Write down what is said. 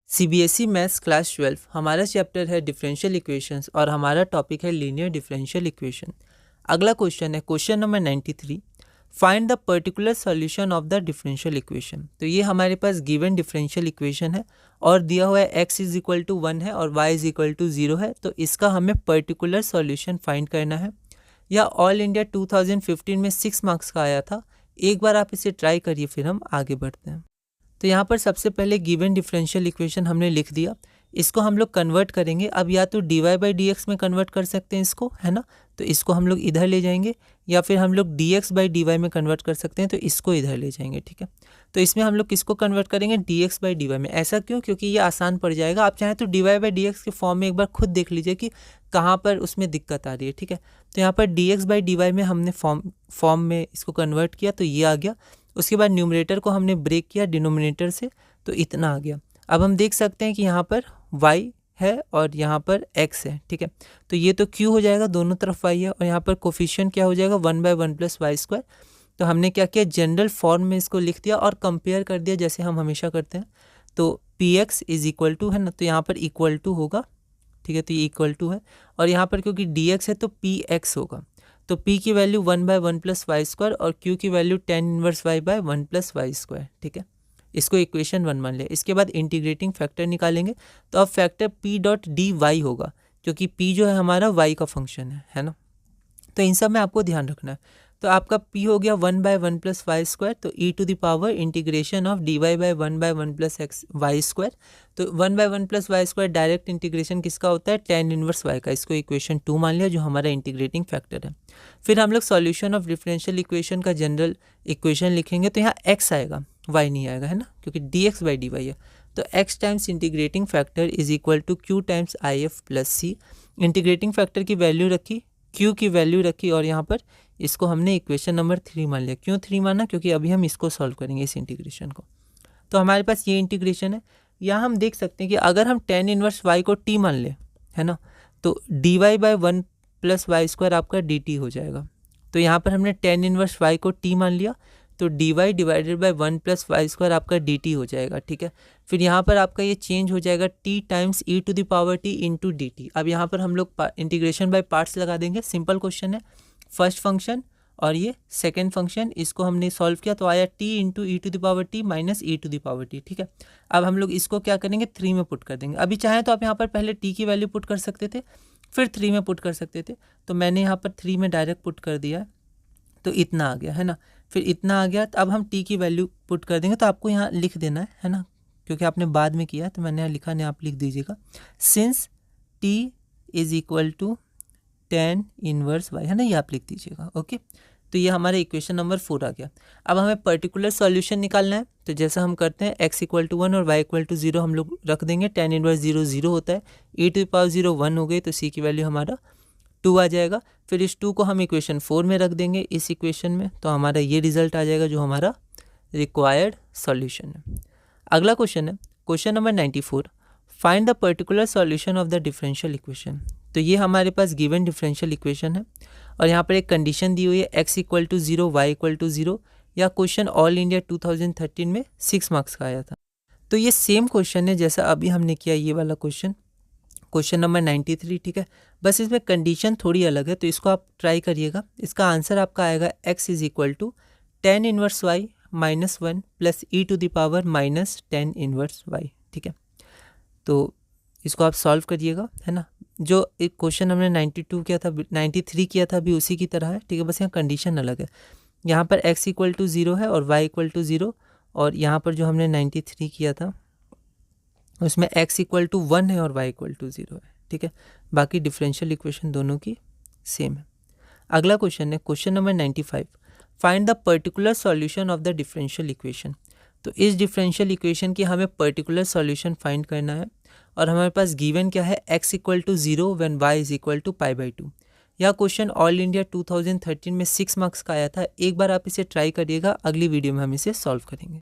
CBSE maths class 12 हमारा chapter है differential equations और हमारा टॉपिक है लीनियर डिफरेंशियल इक्वेशन। अगला क्वेश्चन है question number 93, find the particular solution of the differential equation. तो ये हमारे पास गिवन डिफरेंशियल इक्वेशन है और दिया हुआ है x इज इक्वल टू 1 है और y इज इक्वल टू 0 है। तो इसका हमें पर्टिकुलर सॉल्यूशन फाइंड करना है। या ऑल इंडिया 2015 में 6 मार्क्स का आया था। एक बार आप इसे ट्राई करिए, फिर हम आगे बढ़ते हैं। तो यहाँ पर सबसे पहले गिवन डिफरेंशियल इक्वेशन हमने लिख दिया, इसको हम लोग कन्वर्ट करेंगे। अब या तो dy बाई डी में कन्वर्ट कर सकते हैं इसको, है ना, तो इसको हम लोग इधर ले जाएंगे, या फिर हम लोग dx बाई dy में कन्वर्ट कर सकते हैं, तो इसको इधर ले जाएंगे। ठीक है, तो इसमें हम लोग किसको कन्वर्ट करेंगे, dx बाई dy में। ऐसा क्यों? क्योंकि ये आसान पड़ जाएगा। आप चाहें तो dy बाई dx के फॉर्म में एक बार खुद देख लीजिए कि कहाँ पर उसमें दिक्कत आ रही है। ठीक है, तो यहाँ पर dx बाई dy में हमने फॉर्म में इसको कन्वर्ट किया, तो ये आ गया। उसके बाद न्यूमरेटर को हमने ब्रेक किया डिनोमिनेटर से, तो इतना आ गया। अब हम देख सकते हैं कि यहाँ पर y है और यहाँ पर x है। ठीक है, तो ये तो q हो जाएगा, दोनों तरफ y है, और यहाँ पर कोफिशिएंट क्या हो जाएगा, 1/1 + y²। तो हमने क्या किया, जनरल फॉर्म में इसको लिख दिया और कंपेयर कर दिया जैसे हम हमेशा करते हैं। तो px इज इक्वल टू, है ना, तो यहाँ पर इक्वल टू होगा। ठीक है, तो ये इक्वल टू है, और यहाँ पर क्योंकि dx है तो px होगा। तो p की वैल्यू 1/1 + y² और q की value tan inverse y/1 + y²। ठीक है, इसको इक्वेशन 1 मान लिया। इसके बाद इंटीग्रेटिंग फैक्टर निकालेंगे, तो अब factor p dot D Y होगा, क्योंकि p जो है हमारा y का फंक्शन है ना। तो इन सब में आपको ध्यान रखना है। तो आपका p हो गया 1/1 + y², तो e to the power integration of dy by 1/1 + y²। तो 1/1 + y² डायरेक्ट इंटीग्रेशन किसका होता है, tan इनवर्स y का। इसको इक्वेशन 2 मान लिया, जो हमारा इंटीग्रेटिंग फैक्टर है। फिर हम लोग सॉल्यूशन ऑफ डिफरेंशियल इक्वेशन का जनरल इक्वेशन लिखेंगे, तो यहाँ x आएगा, y नहीं आएगा, है ना, क्योंकि dx बाई dy है। तो x times integrating factor is equal to q times if + c। Integrating factor की वैल्यू रखी, q की वैल्यू रखी, और यहाँ पर इसको हमने इक्वेशन नंबर 3 मान लिया। क्यों 3 माना, क्योंकि अभी हम इसको सॉल्व करेंगे, इस इंटीग्रेशन को। तो हमारे पास ये इंटीग्रेशन है। यहाँ हम देख सकते हैं कि अगर हम tan इनवर्स y को t मान ले, है ना, तो dy बाई 1 + y² आपका dt हो जाएगा। तो यहाँ पर हमने tan इनवर्स y को t मान लिया, तो dy डिवाइडेड बाई 1 + y² आपका dt हो जाएगा। ठीक है, फिर यहाँ पर आपका ये चेंज हो जाएगा t times e to the power t into dt। अब यहाँ पर हम लोग इंटीग्रेशन बाय पार्ट्स लगा देंगे। सिंपल क्वेश्चन है, फर्स्ट फंक्शन और ये सेकेंड फंक्शन, इसको हमने सॉल्व किया तो आया t into E to the power t minus E to the power t। ठीक है, अब हम लोग इसको क्या करेंगे, 3 में पुट कर देंगे। अभी चाहें तो आप यहाँ पर पहले t की वैल्यू पुट कर सकते थे, फिर 3 में पुट कर सकते थे, तो मैंने यहाँ पर 3 में डायरेक्ट पुट कर दिया, तो इतना आ गया, है ना। फिर इतना आ गया, तो अब हम t की वैल्यू पुट कर देंगे। तो आपको यहाँ लिख देना है ना, क्योंकि आपने बाद में किया, तो मैंने यहाँ लिखा नहीं, आप लिख दीजिएगा। Since t is equal to tan inverse y, है ना, ये आप लिख दीजिएगा। ओके, तो ये हमारा इक्वेशन नंबर 4 आ गया। अब हमें पर्टिकुलर सॉल्यूशन निकालना है, तो जैसा हम करते हैं x इक्वल टू 1 और y इक्वल टू 0 हम लोग रख देंगे। tan इनवर्स 0 0 होता है, e टू द पावर 0 1 हो गई, तो c की वैल्यू हमारा 2 आ जाएगा। फिर इस 2 को हम इक्वेशन 4 में रख देंगे, इस इक्वेशन में, तो हमारा ये रिजल्ट आ जाएगा, जो हमारा रिक्वायर्ड सॉल्यूशन है। अगला क्वेश्चन है question number 94, find the particular solution of the differential equation. तो ये हमारे पास गिवन डिफरेंशियल इक्वेशन है, और यहाँ पर एक कंडीशन दी हुई है, x equal to 0 y equal to 0। या क्वेश्चन ऑल इंडिया 2013 में 6 मार्क्स का आया था। तो ये सेम क्वेश्चन है जैसा अभी हमने किया, ये वाला क्वेश्चन, क्वेश्चन नंबर 93। ठीक है, बस इसमें कंडीशन थोड़ी अलग है, तो इसको आप ट्राई करिएगा। इसका आंसर आपका आएगा x is equal to tan inverse y minus 1 + e to the power minus tan inverse y। ठीक है, तो इसको आप सॉल्व करिएगा, है ना। जो एक क्वेश्चन हमने 92 किया था, 93 किया था, अभी उसी की तरह है। ठीक है, बस यहाँ कंडीशन अलग है। यहाँ पर x इक्वल टू 0 है और y इक्वल टू 0, और यहाँ पर जो हमने 93 किया था उसमें x इक्वल टू 1 है और y इक्वल टू 0 है। ठीक है, बाकी डिफरेंशियल इक्वेशन दोनों की सेम है। अगला क्वेश्चन है question number 95, find the particular solution of the differential equation. तो इस डिफरेंशियल इक्वेशन की हमें पर्टिकुलर सॉल्यूशन फाइंड करना है, और हमारे पास गिवन क्या है, x equal to 0 when y is equal to π/2। यह क्वेश्चन ऑल इंडिया 2013 में 6 मार्क्स का आया था। एक बार आप इसे ट्राई करिएगा, अगली वीडियो में हम इसे सॉल्व करेंगे।